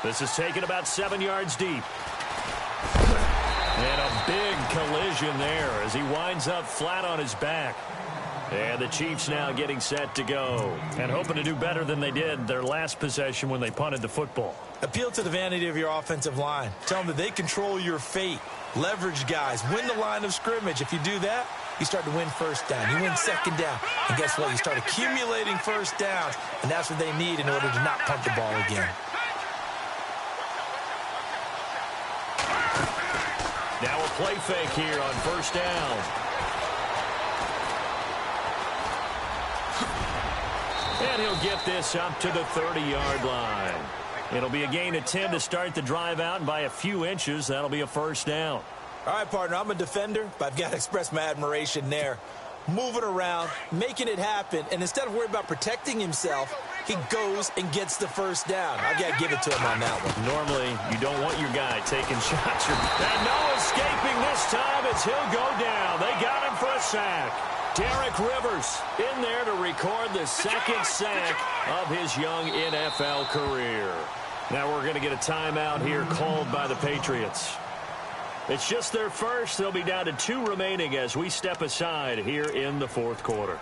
This is taken about 7 yards deep. And a big collision there as he winds up flat on his back. And the Chiefs now getting set to go and hoping to do better than they did their last possession when they punted the football. Appeal to the vanity of your offensive line. Tell them that they control your fate. Leverage guys. Win the line of scrimmage. If you do that, you start to win first down. You win second down. And guess what? You start accumulating first downs. And that's what they need in order to not punt the ball again. Now a play fake here on first down. And he'll get this up to the 30-yard line. It'll be a gain of 10 to start the drive out, and by a few inches, that'll be a first down. All right, partner, I'm a defender, but I've got to express my admiration there. Moving around, making it happen, and instead of worrying about protecting himself, he goes and gets the first down. I've got to give it to him on that one. Normally, you don't want your guy taking shots. And no escaping this time as he'll go down. They got him for a sack. Derek Rivers in there to record the second sack of his young NFL career. Now we're going to get a timeout here called by the Patriots. It's just their first. They'll be down to 2 remaining as we step aside here in the fourth quarter.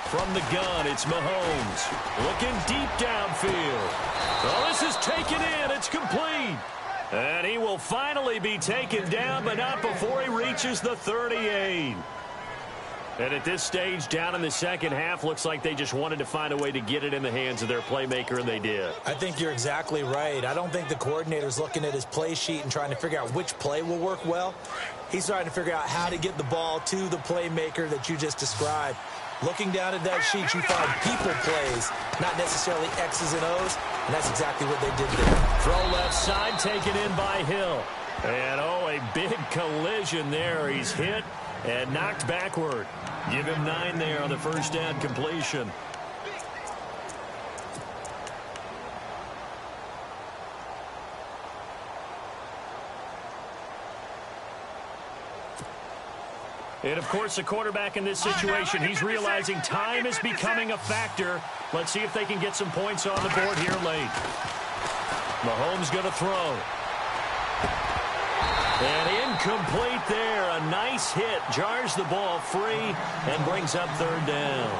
From the gun, it's Mahomes. Looking deep downfield. Oh, this is taken in. It's complete. And he will finally be taken down, but not before he reaches the 38. And at this stage, down in the second half, looks like they just wanted to find a way to get it in the hands of their playmaker, and they did. I think you're exactly right. I don't think the coordinator's looking at his play sheet and trying to figure out which play will work well. He's trying to figure out how to get the ball to the playmaker that you just described. Looking down at that sheet, you find people plays, not necessarily X's and O's, and that's exactly what they did there. Throw left side, taken in by Hill. And, oh, a big collision there. He's hit and knocked backward. Give him 9 there on the first down completion. And, of course, the quarterback in this situation, he's realizing time is becoming a factor. Let's see if they can get some points on the board here late. Mahomes going to throw. And incomplete there. A nice hit. Jars the ball free and brings up third down.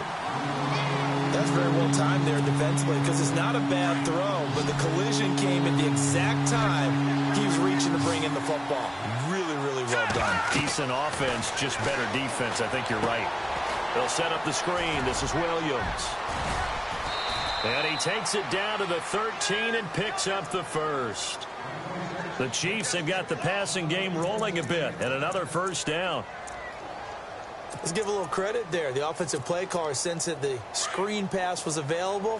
That's very well timed there defensively because it's not a bad throw, but the collision came at the exact time he was reaching to bring in the football. Really, really well done. Decent offense, just better defense. I think you're right. They'll set up the screen. This is Williams. And he takes it down to the 13 and picks up the first. The Chiefs have got the passing game rolling a bit, and another first down. Let's give a little credit there. The offensive play caller sensed that the screen pass was available.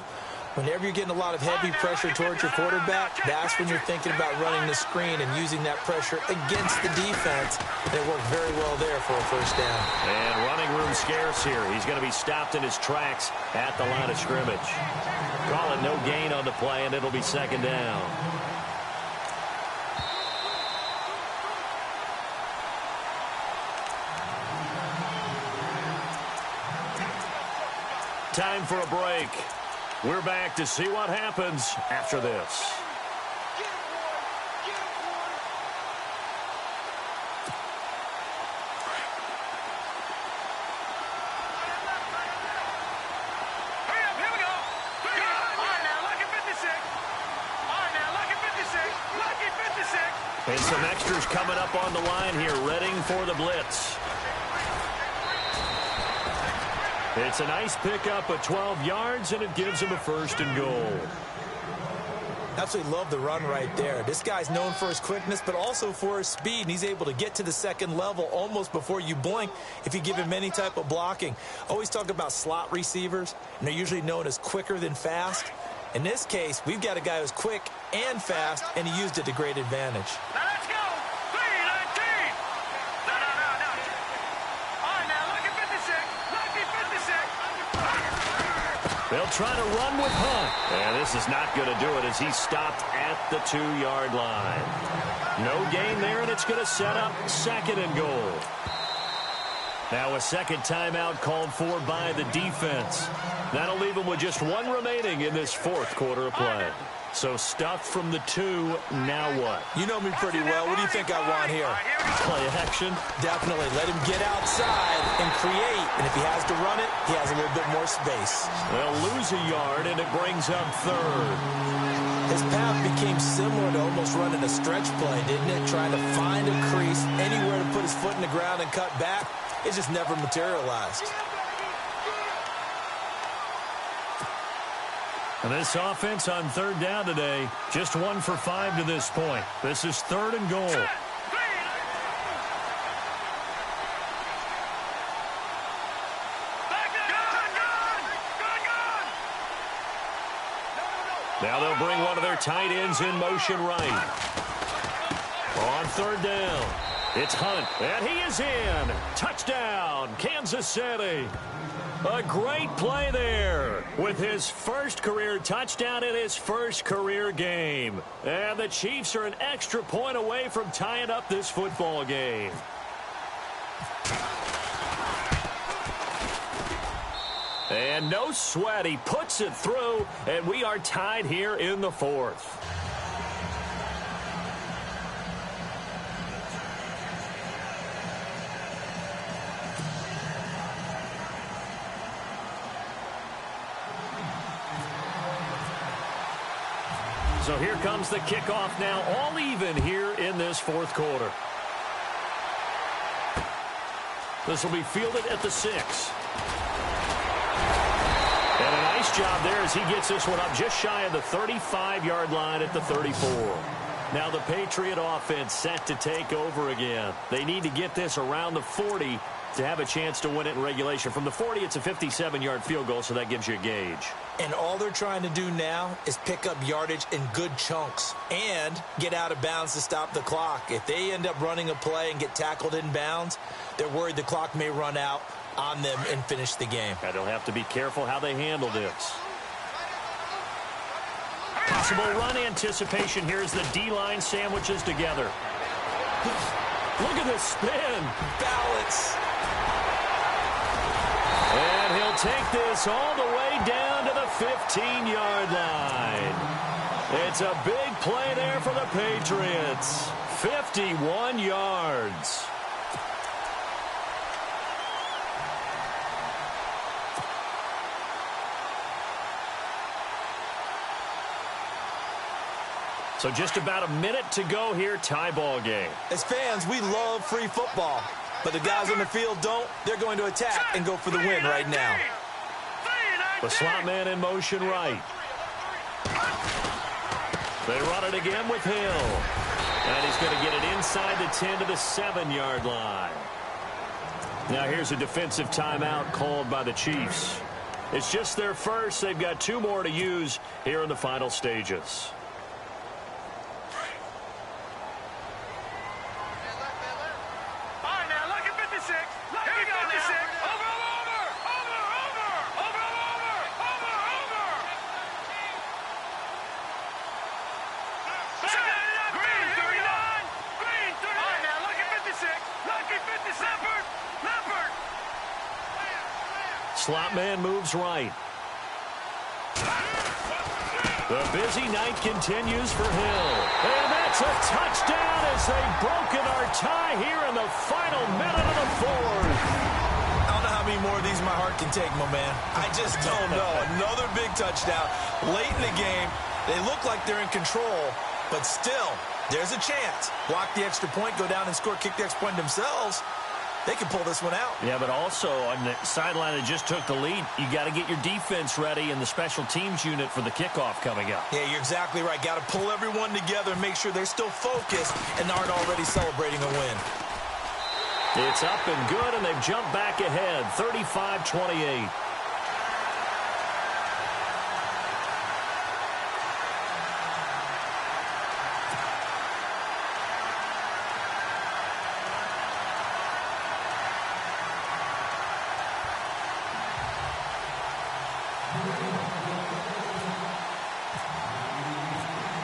Whenever you're getting a lot of heavy pressure towards your quarterback, that's when you're thinking about running the screen and using that pressure against the defense. And it worked very well there for a first down. And running room scarce here. He's going to be stopped in his tracks at the line of scrimmage. Call it no gain on the play, and it'll be second down. Time for a break. We're back to see what happens after this. Here we go. All right, now, lucky 56. All right, now, lucky 56. Lucky 56. And some extras coming up on the line here, readying for the blitz. It's a nice pickup of 12 yards, and it gives him a first and goal. Absolutely love the run right there. This guy's known for his quickness, but also for his speed, and he's able to get to the second level almost before you blink if you give him any type of blocking. Always talk about slot receivers, and they're usually known as quicker than fast. In this case, we've got a guy who's quick and fast, and he used it to great advantage. Now let's go. 3-19. No. All right, now, lucky 56. Lucky 56. They'll try to run with Hunt. And this is not going to do it as he's stopped at the 2-yard line. No gain there, and it's going to set up second and goal. Now a second timeout called for by the defense. That'll leave them with just one remaining in this fourth quarter of play. So stuff from the 2, now what? You know me pretty well. What do you think I want here? Play action? Definitely. Let him get outside and create. And if he has to run it, he has a little bit more space. They'll lose a yard, and it brings up third. His path became similar to almost running a stretch play, didn't it? Trying to find a crease, anywhere to put his foot in the ground and cut back. It just never materialized. And this offense on third down today, just 1 for 5 to this point. This is third and goal. Now they'll bring one of their tight ends in motion right. On third down, it's Hunt, and he is in. Touchdown, Kansas City. A great play there with his first career touchdown in his first career game. And the Chiefs are an extra point away from tying up this football game. And no sweat, he puts it through, and we are tied here in the fourth. So here comes the kickoff now, all even here in this fourth quarter. This will be fielded at the 6. And a nice job there as he gets this one up just shy of the 35-yard line at the 34. Now the Patriot offense set to take over again. They need to get this around the 40 to have a chance to win it in regulation. From the 40, it's a 57-yard field goal, so that gives you a gauge. And all they're trying to do now is pick up yardage in good chunks and get out of bounds to stop the clock. If they end up running a play and get tackled in bounds, they're worried the clock may run out on them and finish the game. And they'll have to be careful how they handle this. Possible run anticipation here as the D-line sandwiches together. Look at this spin. Balance. And he'll take this all the way down to the 15-yard line. It's a big play there for the Patriots. 51 yards. So just about a minute to go here, tie ball game. As fans, we love free football. But the guys on the field don't. They're going to attack and go for the win right now. The slot man in motion right. They run it again with Hill. And he's going to get it inside the 10 to the 7-yard line. Now here's a defensive timeout called by the Chiefs. It's just their first. They've got 2 more to use here in the final stages. Slot man moves right. The busy night continues for Hill. And that's a touchdown as they've broken our tie here in the final minute of the fourth. I don't know how many more of these my heart can take, my man. I just don't know. Another big touchdown. Late in the game, they look like they're in control, but still, there's a chance. Block the extra point, go down and score, kick the extra point themselves. They can pull this one out. Yeah, but also on the sideline that just took the lead, you got to get your defense ready and the special teams unit for the kickoff coming up. Yeah, you're exactly right. Got to pull everyone together and make sure they're still focused and aren't already celebrating a win. It's up and good, and they've jumped back ahead, 35-28.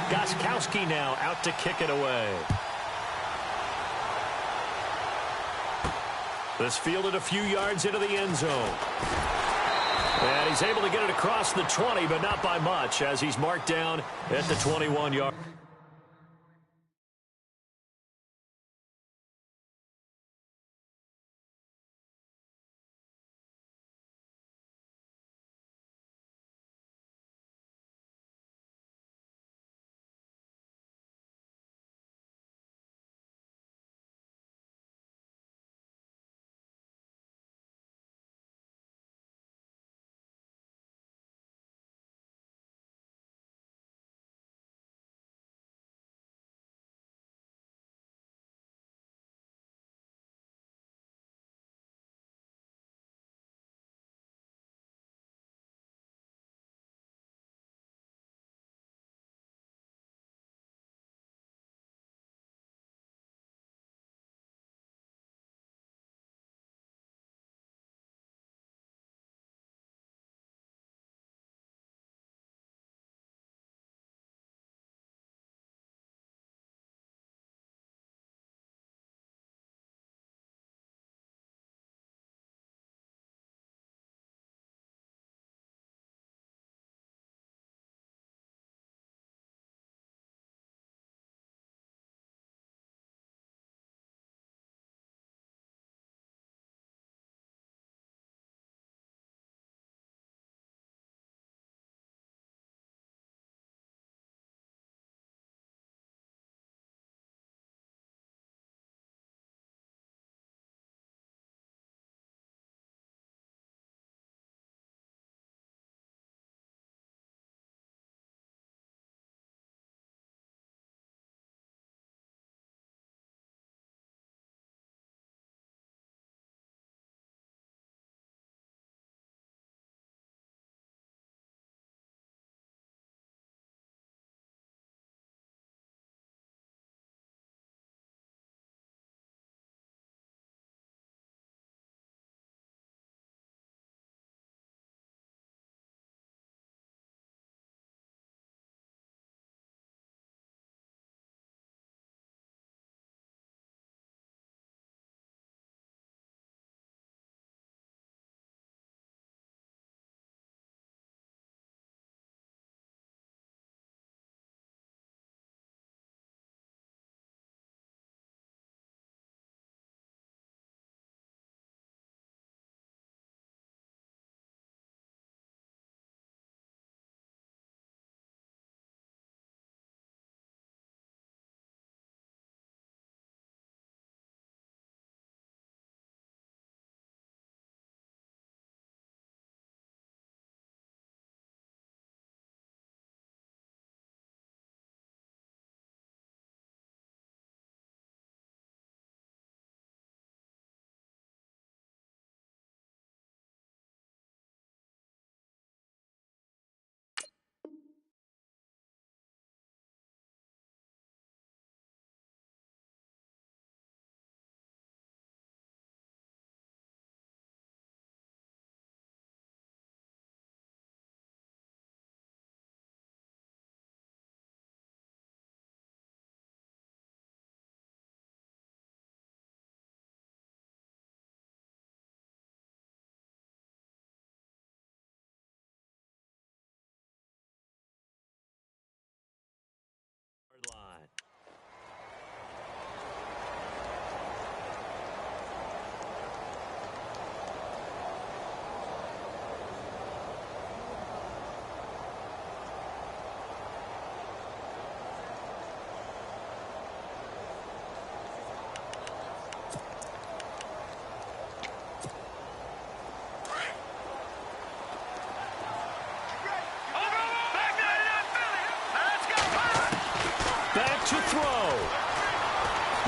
Goskowski now out to kick it away. This fielded a few yards into the end zone. And he's able to get it across the 20, but not by much, as he's marked down at the 21-yard.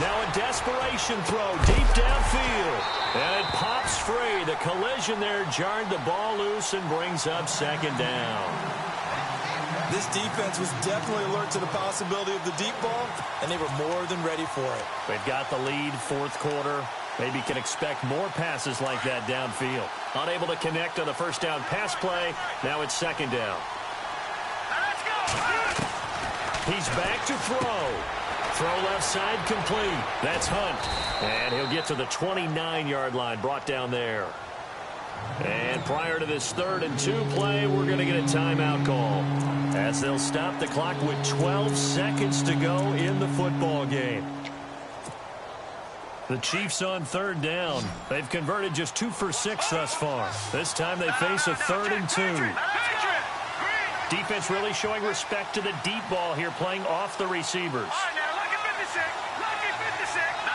Now a desperation throw deep downfield. And it pops free. The collision there jarred the ball loose and brings up second down. This defense was definitely alert to the possibility of the deep ball, and they were more than ready for it. They've got the lead, fourth quarter. Maybe can expect more passes like that downfield. Unable to connect on the first down pass play. Now it's second down. Let's go! He's back to throw. Throw left side complete. That's Hunt. And he'll get to the 29-yard line, brought down there. And prior to this 3rd and 2 play, we're going to get a timeout call, as they'll stop the clock with 12 seconds to go in the football game. The Chiefs on 3rd down. They've converted just 2 for 6 thus far. This time they face a 3rd and 2. Defense really showing respect to the deep ball here, playing off the receivers. All right, now, lucky 56. Lucky 56. No.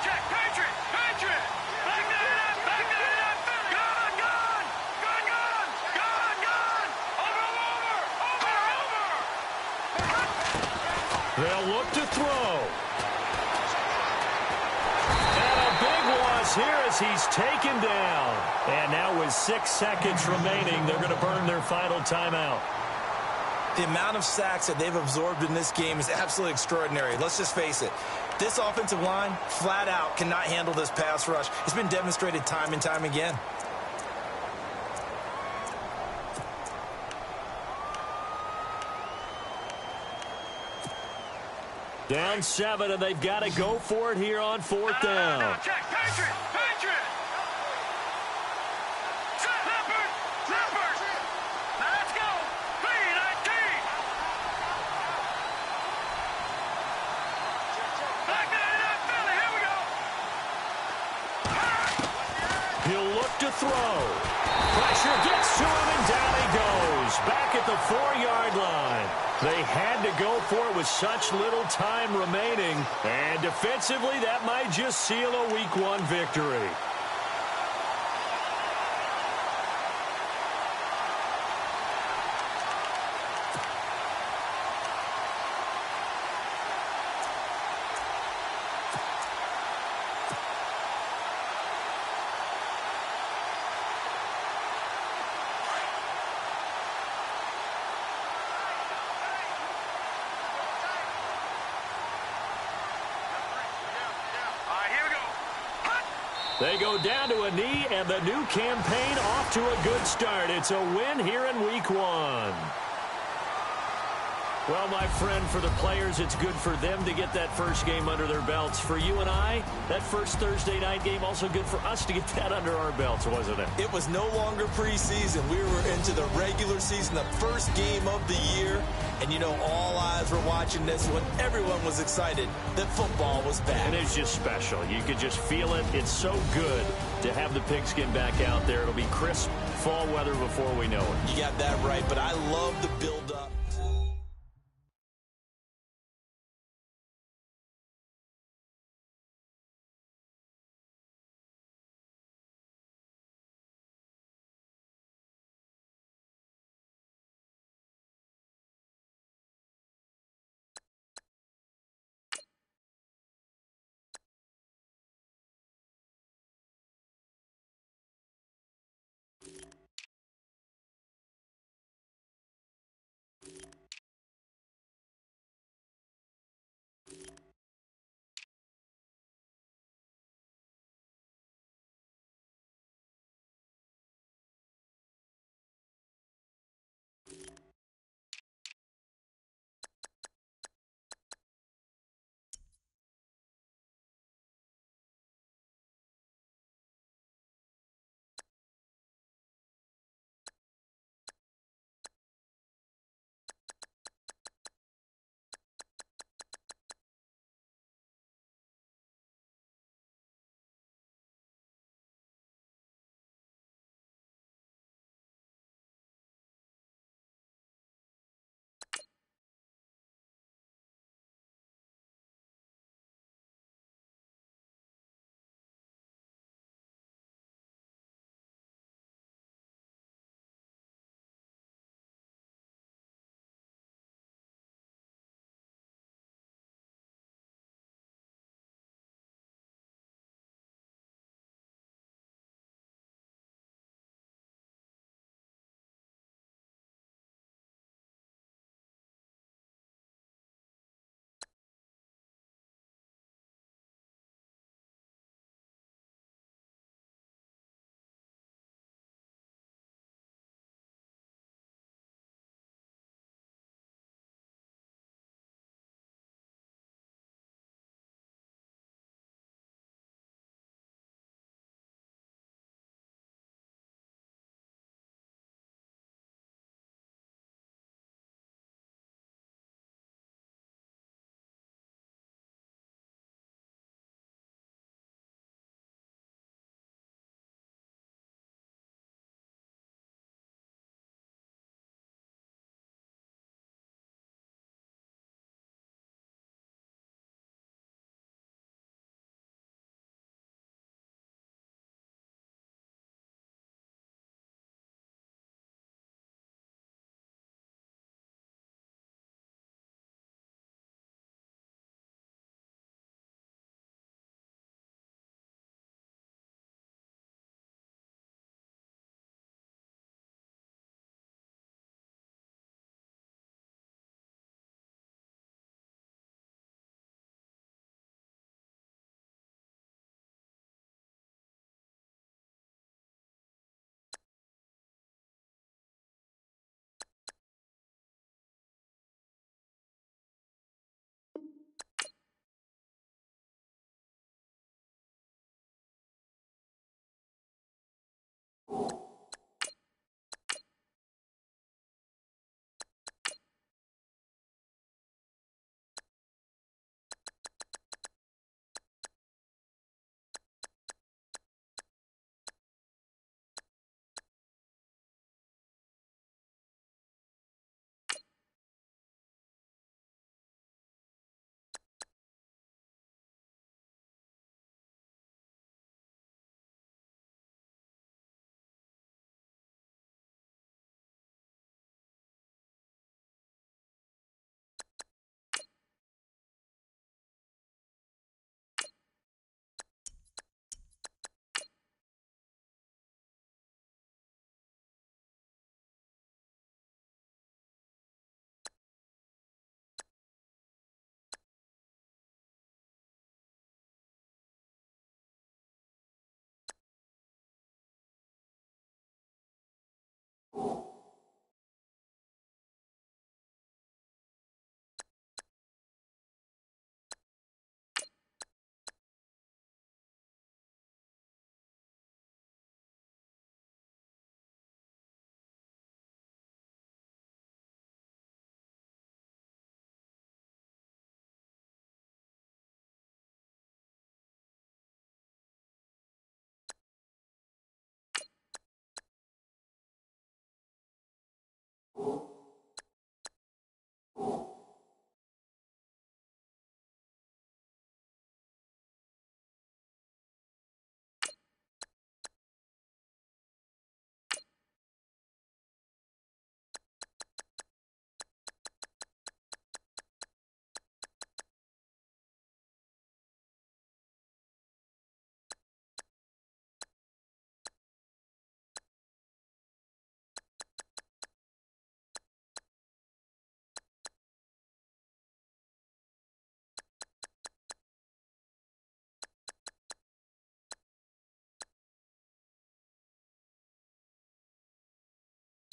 Check. Patriot. Back that up. Gone. Over. They'll look to throw. And a big loss here as he's taken down. And now with 6 seconds remaining, they're going to burn their final timeout. The amount of sacks that they've absorbed in this game is absolutely extraordinary. Let's just face it. This offensive line, flat out, cannot handle this pass rush. It's been demonstrated time and time again. Down 7, and they've got to go for it here on 4th down. No, check. Patriot. Leopard. Now let's go. B-19. Back that up, Philly. Here we go. He'll look to throw. Pressure gets to him, and down he goes. Back at the 4-yard line. They had to go for it with such little time remaining. And defensively, that might just seal a Week 1 victory. They go down to a knee, and the new campaign off to a good start. It's a win here in Week 1. Well, my friend, for the players, it's good for them to get that first game under their belts. For you and I, that first Thursday night game, also good for us to get that under our belts, wasn't it? It was no longer preseason. We were into the regular season, the first game of the year. And, you know, all eyes were watching this when everyone was excited that football was back. And it's just special. You could just feel it. It's so good to have the pigskin back out there. It'll be crisp fall weather before we know it. You got that right, but I love the build-up.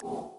You